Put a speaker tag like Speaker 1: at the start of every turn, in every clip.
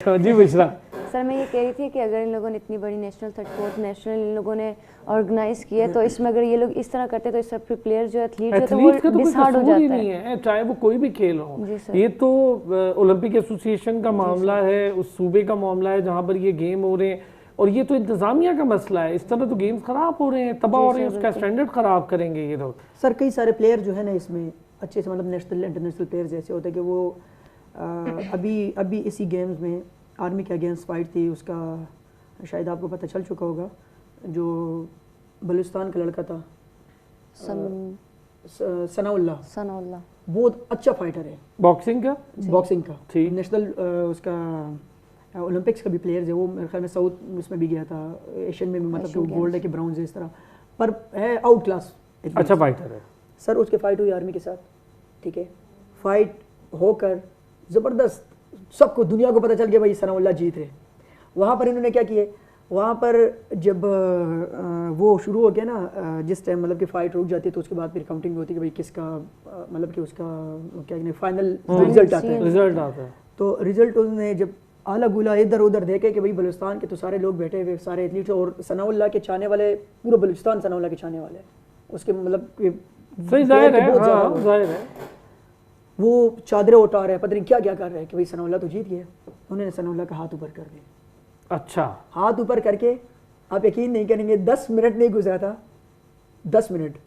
Speaker 1: اچھا جی بشرا.
Speaker 2: سر میں یہ کہہ رہی تھی کہ اگر ان لوگوں نے اتنی بڑی نیشنل 34 نیشنل ان لوگوں نے آرگنائز کی ہے تو اس میں اگر یہ لوگ اس طرح کرتے تو اس سب پلیئر جو ایتھلیٹ جو تو وہ ڈس ہارڈ ہو جاتا
Speaker 1: ہے, چاہے وہ کوئی بھی کھیل ہو. یہ تو اولمپک ایسوسی ایشن کا معاملہ ہے, اس صوبے کا معاملہ ہے جہاں پر یہ گیم ہو رہے ہیں, اور یہ تو انتظامیہ کا مسئلہ ہے. اس طرح تو گیمز خراب ہو رہے ہیں, تباہ ہو رہے ہیں, اس کا اسٹینڈرڈ خراب کریں گے یہ لوگ.
Speaker 3: سر کئی سارے پلیئر جو ہے نا اس میں اچھے سے, مطلب نیشنل انٹرنیشنل پلیئرز ایسے ہوتے ہیں کہ وہ ابھی اسی گیمز میں آرمی کے اگینسٹ فائٹ تھی, اس کا شاید آپ کو پتہ چل چکا ہوگا, جو بلوچستان کا لڑکا تھا ثناء اللہ, بہت اچھا فائٹر ہے باکسنگ کا نیشنل اس کا اولمپکس کا بھی پلیئرز ہے وہ, میرے خیال میں ساؤتھ اس میں بھی گیا تھا, ایشین میں بھی, مطلب کہ وہ گولڈ ہے کہ برونز ہے اس طرح, پر ہے آؤٹ کلاس,
Speaker 1: اچھا فائٹر ہے
Speaker 3: سر. اس کے فائٹ ہوئی آرمی کے ساتھ, ٹھیک ہے, فائٹ ہو کر زبردست, سب کو دنیا کو پتہ چل گیا بھائی ثناء اللہ جیت رہے. وہاں پر انہوں نے کیا کیے, وہاں پر جب وہ شروع ہو گیا نا, جس ٹائم مطلب کہ فائٹ رک جاتی ہے تو اس کے بعد پھر کاؤنٹنگ ہوتی ہے کہ بھائی کس کا مطلب کہ اس کا کیا کہتے ہیں فائنل رزلٹ آتا ہے. تو رزلٹ انہوں نے جب اعلیٰ گولا ادھر ادھر دیکھے کہ بھائی بلوچستان کے تو سارے لوگ بیٹھے ہوئے, سارے ایتھلیٹس, اور ثناء اللہ کے چاہنے والے پورا بلوچستان ثناء اللہ کے چاہنے والے, اس کے مطلب کہ
Speaker 1: ظاہر ہے
Speaker 3: وہ چادریں اٹھا رہے ہیں, پتہ نہیں کیا کیا کر رہے ہیں کہ بھائی ثناء اللہ تو جیت گیا. انہوں نے ثناء اللہ کا ہاتھ اوپر کر دیا.
Speaker 1: اچھا,
Speaker 3: ہاتھ اوپر کر کے آپ یقین نہیں کریں گے 10 منٹ نہیں گزرا تھا, 10 منٹ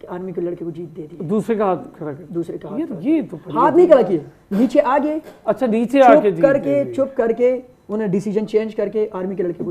Speaker 3: کہ آرمی کے لڑکے کو جیت دے دی.
Speaker 1: دوسرے کا ہاتھ کھڑا کر,
Speaker 3: دوسرے کا
Speaker 1: یہ تو
Speaker 3: ہاتھ نہیں کھڑا کیے, نیچے آ گئے.
Speaker 1: اچھا نیچے آ کے
Speaker 3: چپ کر کے انہوں نے ڈیسیجن چینج کر کے آرمی کے لڑکے کو